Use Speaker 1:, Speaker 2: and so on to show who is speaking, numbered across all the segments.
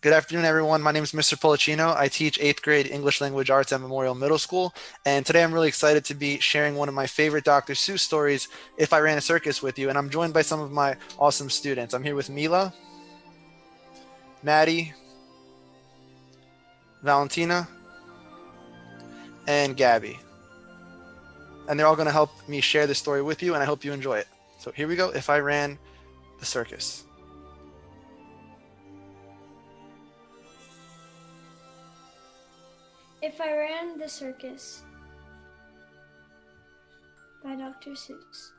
Speaker 1: Good afternoon, everyone. My name is Mr. Pollicino. I teach eighth grade English Language Arts at Memorial Middle School. And today I'm really excited to be sharing one of my favorite Dr. Seuss stories, If I Ran a Circus, with you. And I'm joined by some of my awesome students. I'm here with Mila, Maddy, Valentina, and Gabby. And they're all going to help me share this story with you, and I hope you enjoy it. So here we go. If I Ran the Circus.
Speaker 2: If I Ran the Circus by Dr. Seuss.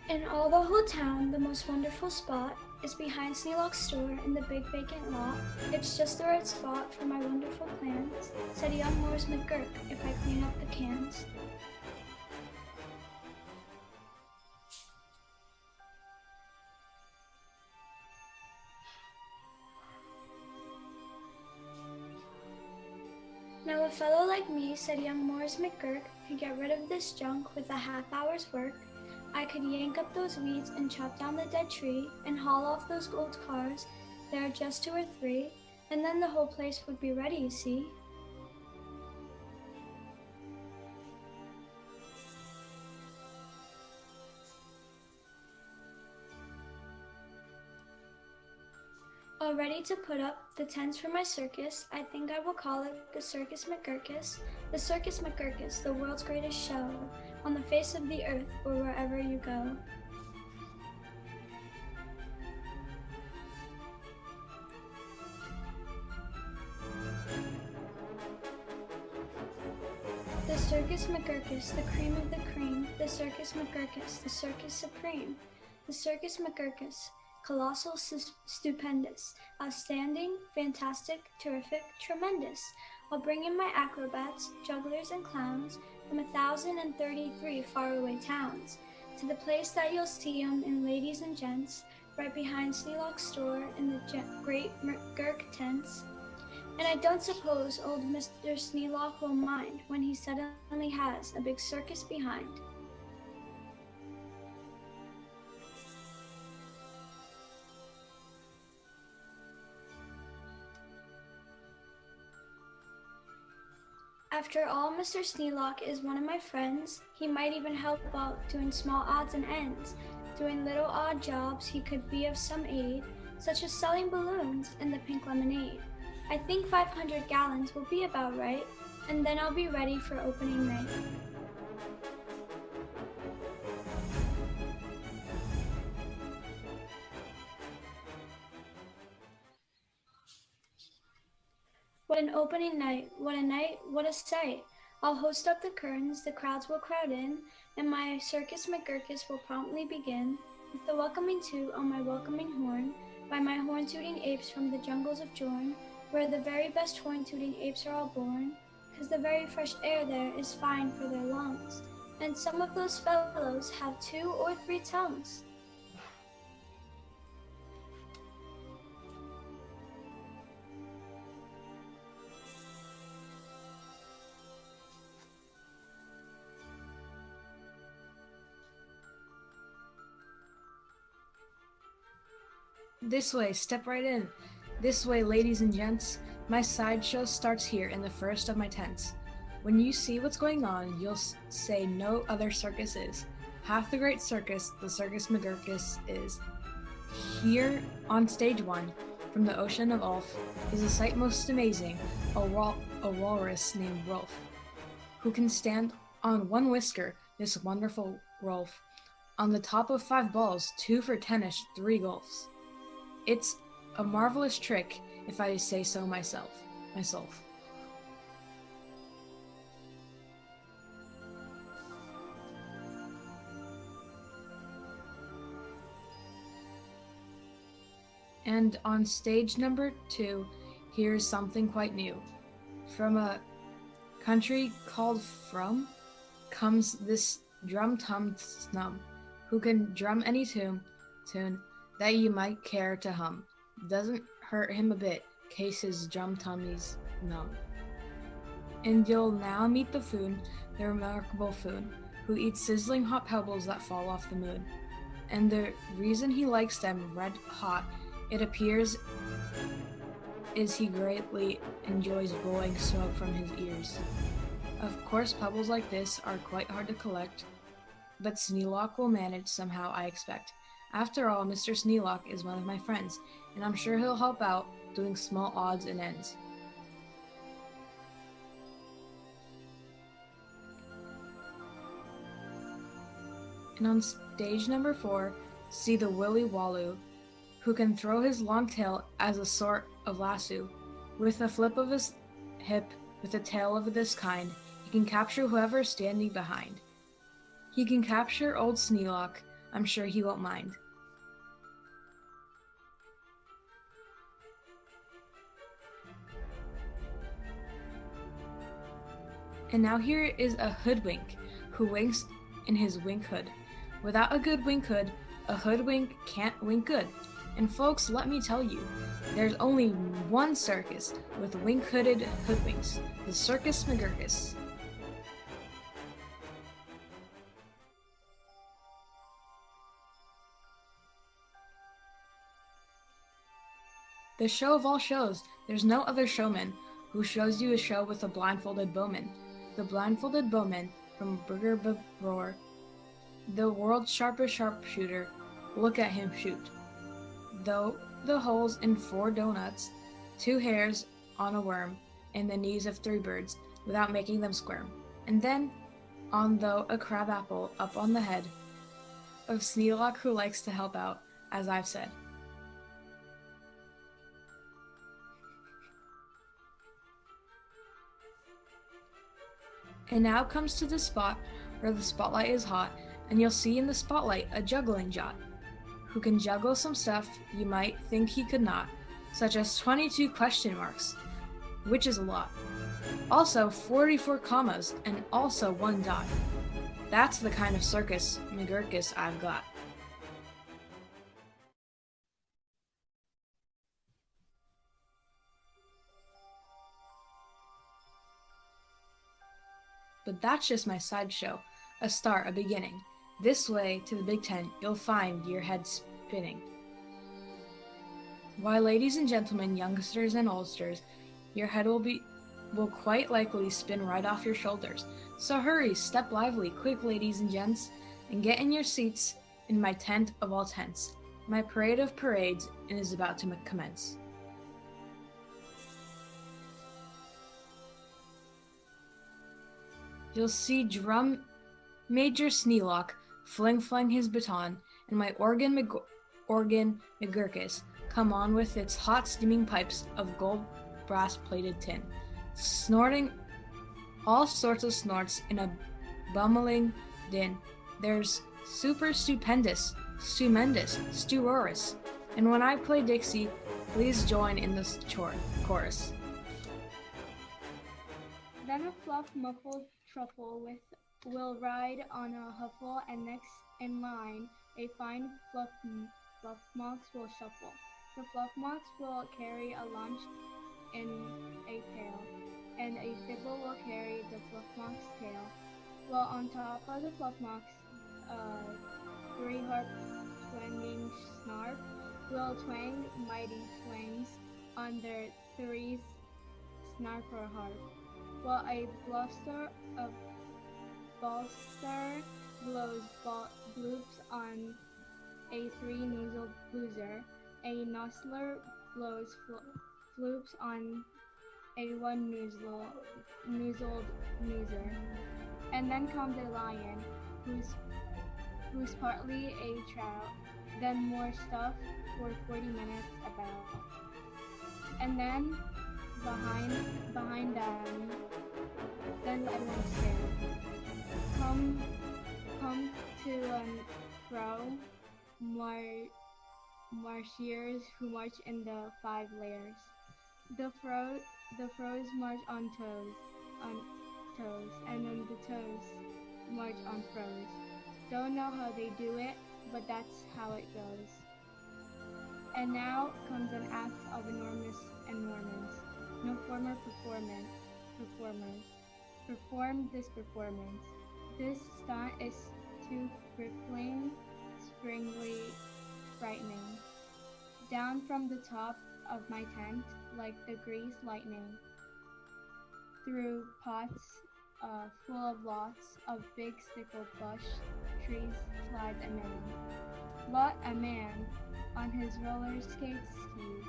Speaker 2: In all the whole town, the most wonderful spot is behind Sneelock's store in the big vacant lot. It's just the right spot for my wonderful plans, said young Morris McGurk, if I clean up the cans. Now a fellow like me, said young Morris McGurk, could get rid of this junk with a half-hour's work. I could yank up those weeds and chop down the dead tree and haul off those old cars. There are just 2 or 3, and then the whole place would be ready, you see. All ready to put up the tents for my circus, I think I will call it the Circus McGurkus. The Circus McGurkus, the world's greatest show, on the face of the earth or wherever you go. The Circus McGurkus, the cream of the cream. The Circus McGurkus, the circus supreme. The Circus McGurkus, colossal, stupendous, outstanding, fantastic, terrific, tremendous. I'll bring in my acrobats, jugglers, and clowns from 1,033 faraway towns to the place that you'll see 'em in, ladies and gents, right behind Sneelock's store in the great McGurk tents. And I don't suppose old Mr. Sneelock will mind when he suddenly has a big circus behind. After all, Mr. Sneelock is one of my friends. He might even help out doing small odds and ends. Doing little odd jobs, he could be of some aid, such as selling balloons and the pink lemonade. I think 500 gallons will be about right, and then I'll be ready for opening night. What an opening night, what a night, what a sight. I'll hoist up the curtains, the crowds will crowd in, and my Circus McGurkus will promptly begin, with the welcoming toot on my welcoming horn, by my horn-tooting apes from the jungles of Jorn, where the very best horn-tooting apes are all born, 'cause the very fresh air there is fine for their lungs, and some of those fellows have 2 or 3 tongues.
Speaker 3: This way, step right in. This way, ladies and gents. My sideshow starts here in the first of my tents. When you see what's going on, you'll say no other circus is. Half the great circus, the Circus McGurkus, is. Here on stage 1, from the ocean of Ulf, is a sight most amazing, a walrus named Rolf, who can stand on 1 whisker, this wonderful Rolf, on the top of 5 balls, 2 for tennis, 3 golfs. It's a marvelous trick, if I say so myself. And on stage number 2, here's something quite new. From a country called From comes this drum-tum snum, who can drum any tune that you might care to hum. Doesn't hurt him a bit, case his drum tummy's numb. And you'll now meet the Foon, the remarkable Foon, who eats sizzling hot pebbles that fall off the moon. And the reason he likes them red hot, it appears, is he greatly enjoys blowing smoke from his ears. Of course, pebbles like this are quite hard to collect, but Sneelock will manage somehow, I expect. After all, Mr. Sneelock is one of my friends, and I'm sure he'll help out doing small odds and ends. And on stage number 4, see the Willy Waloo, who can throw his long tail as a sort of lasso. With a flip of his hip, with a tail of this kind, he can capture whoever is standing behind. He can capture old Sneelock, I'm sure he won't mind. And now here is a hoodwink, who winks in his wink hood. Without a good wink hood, a hoodwink can't wink good. And folks, let me tell you, there's only one circus with wink-hooded hoodwinks, the Circus McGurkus. The show of all shows, there's no other showman who shows you a show with a blindfolded bowman. The blindfolded bowman from Burger Roar, the world's sharpest sharpshooter, look at him shoot. Though the holes in 4 donuts, 2 hairs on a worm, and the knees of 3 birds, without making them squirm. And then, on though a crab apple up on the head of Sneelock, who likes to help out, as I've said. And now comes to the spot where the spotlight is hot, and you'll see in the spotlight a juggling jot, who can juggle some stuff you might think he could not, such as 22 question marks, which is a lot. Also 44 commas, and also 1 dot. That's the kind of circus McGurkus I've got. But that's just my sideshow, a start, a beginning. This way to the big tent, you'll find your head spinning. Why, ladies and gentlemen, youngsters and oldsters, your head will quite likely spin right off your shoulders. So hurry, step lively, quick, ladies and gents, and get in your seats in my tent of all tents. My parade of parades is about to commence. You'll see Drum Major Sneelock fling his baton, and my organ McGurkus come on with its hot steaming pipes of gold brass-plated tin, snorting all sorts of snorts in a bumbling din. There's super stupendous, stupendous, steworous, and when I play Dixie, please join in this chorus.
Speaker 2: Then a fluff muffled truffle will ride on a huffle, and next in line a fine fluff mox will shuffle. The fluff mox will carry a lunch in a pail, and a fiddle will carry the fluff mox tail, while on top of the fluff mox, 3 harp twanging snarp will twang mighty twangs on their 3 snarper harp, while a bluster of Balster blows bloops on a 3-noozled blueser, a Nosler blows floops on a 1-noozled noozer, and then comes a lion, who's partly a trout, then more stuff for 40 minutes about, and then behind them, then everyone stare. Come to and fro, marchiers who march in the 5 layers. The froes march on toes, and then the toes march on froes. Don't know how they do it, but that's how it goes. And now comes an act of enormous and Normans. No former performers.
Speaker 4: perform this performance. This stunt is too crippling, springly frightening. Down from the top of my tent, like the greased lightning, through pots full of lots of big stickle bush trees slides a man on his roller skates skis,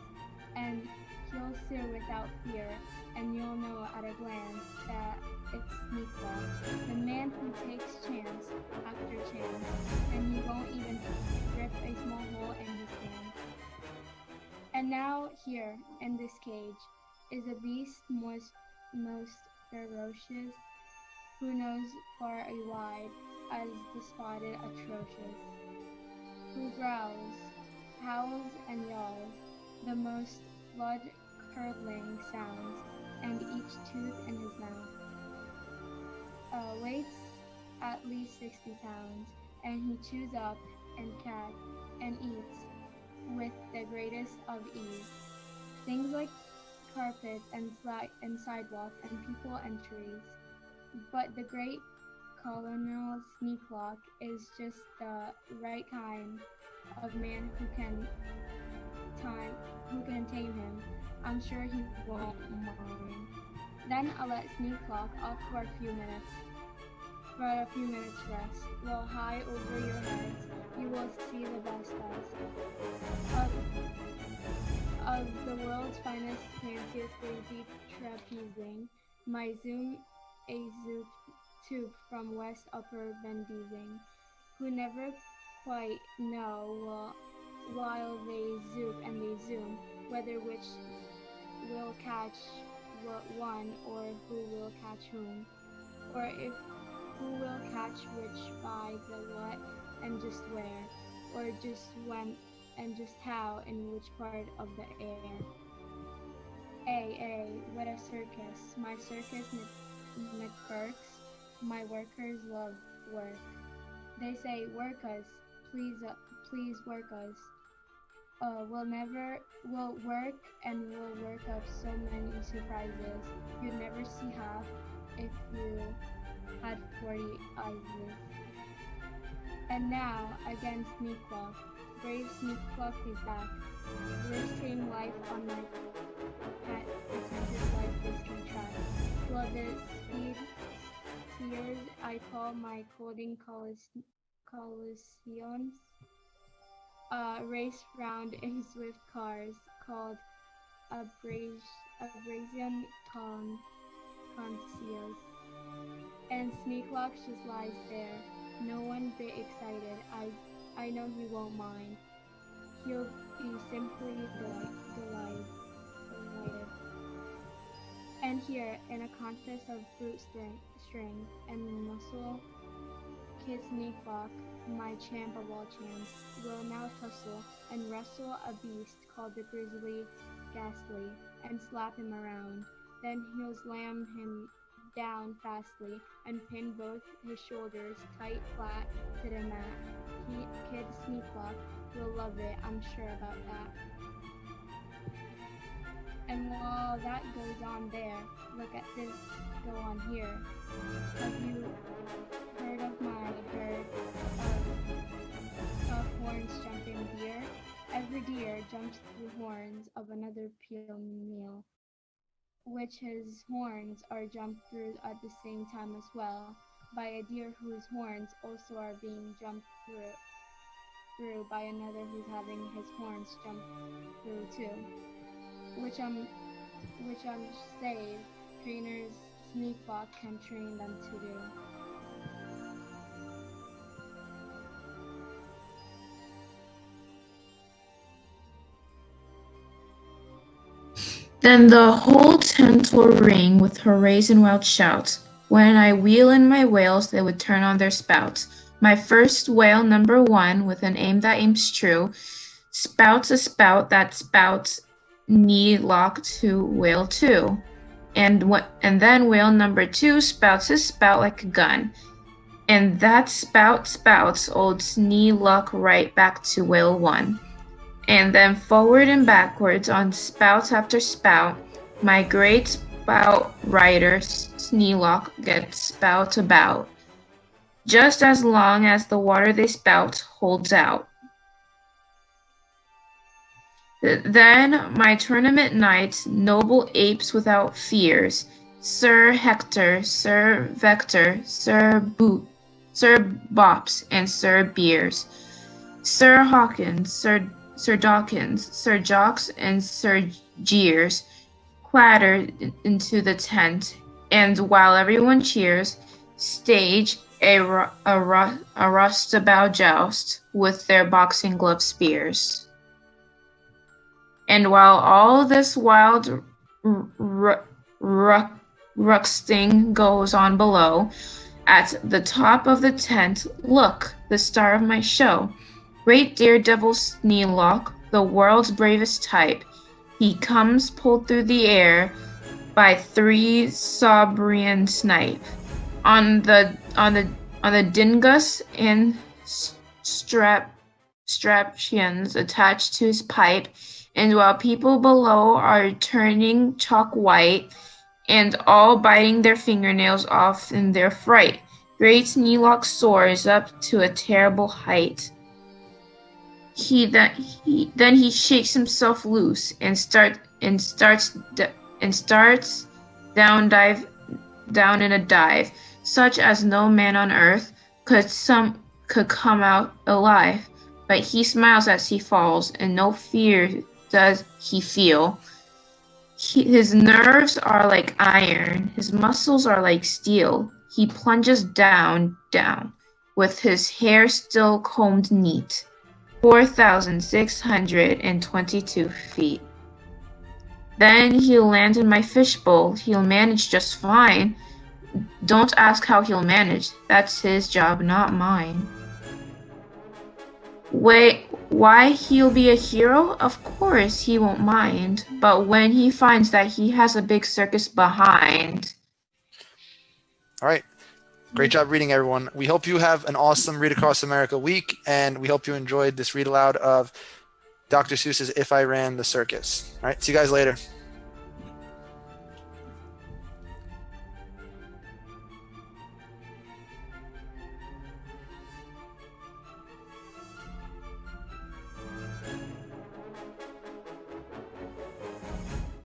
Speaker 4: and he'll steer without fear, and you'll know at a glance that it's Sneakwalk, the man who takes chance after chance, and he won't even rip a small hole in his hand. And now here, in this cage, is a beast most ferocious, who knows far and wide as the spotted atrocious, who growls, howls and yells, the most blood-curdling sounds, and each tooth in his mouth weighs at least 60 pounds, and he chews up and eats with the greatest of ease things like carpets and sidewalks and people and trees. But the great Colonel Sneaklock is just the right kind of man who can tame him. I'm sure he won't mind. Then I'll let Sneaklock off for a few minutes rest, while high over your heads you will see the best of the world's finest, fanciest crazy trapezing. My zoom a zoop tube from West Upper Bendizing, who never quite know while they zoop and they zoom, whether which will catch one or who will catch whom, or if who will catch which by the what and just where, or just when and just how in which part of the air. What a circus! My circus McGurks, my workers love work. They say, work us, please work us. We'll work and we'll work up so many surprises. You'd never see half if you had 40 eyes. And now, again Sneaklock. Brave Sneaklock is back, risking life on my pet pretended life risking track. Well, the speed tears I call my coding coliseums race round in swift cars called abrasion conceals. And Sneaklock just lies there, no one bit excited. I know he won't mind. He'll be simply delighted. And here, in a contest of brute strength and muscle, Kid Sneaklock, my champ of all champs, will now tussle and wrestle a beast called the Grizzly Ghastly, and slap him around. Then he'll slam him down fastly and pin both his shoulders tight flat to the mat. Kid Sneaklock will love it, I'm sure about that. And while that goes on there, look at this go on here. Have you heard of my herd of horns jumping deer? Every deer jumps through horns of another peel meal, which his horns are jumped through at the same time as well, by a deer whose horns also are being jumped through by another who's having his horns jumped through too. Which say trainers Sneaklock can train them to do.
Speaker 5: Then the whole tent will ring with hurrahs and wild shouts. When I wheel in my whales, they would turn on their spouts. My first whale, number 1, with an aim that aims true, spouts a spout that spouts knee lock to whale 2. And then whale number 2 spouts his spout like a gun. And that spout spouts old knee lock right back to whale 1. And then forward and backwards on spout after spout, my great about writer Sneelock gets spout about, just as long as the water they spout holds out. Then my tournament knights, noble apes without fears, Sir Hector, Sir Vector, Sir Bops, and Sir Beers, Sir Hawkins, Sir Dawkins, Sir Jocks, and Sir Jeers, clattered into the tent, and while everyone cheers, stage a roustabout joust with their boxing glove spears. And while all this wild ruxting goes on below, at the top of the tent, look, the star of my show, great daredevil Sneelock, the world's bravest type. He comes pulled through the air by 3 Sobrian snipe. On the dingus and straptions attached to his pipe, and while people below are turning chalk white and all biting their fingernails off in their fright, great Sneelock soars up to a terrible height. Then he shakes himself loose and starts down in a dive, such as no man on earth could come out alive. But he smiles as he falls, and no fear does he feel. His nerves are like iron, his muscles are like steel. He plunges down, with his hair still combed neat. 4,622 feet. Then he'll land in my fishbowl. He'll manage just fine. Don't ask how he'll manage. That's his job, not mine. Wait, why he'll be a hero? Of course he won't mind. But when he finds that he has a big circus behind.
Speaker 1: All right. Great job reading, everyone. We hope you have an awesome Read Across America week, and we hope you enjoyed this read aloud of Dr. Seuss's If I Ran the Circus. All right. See you guys later.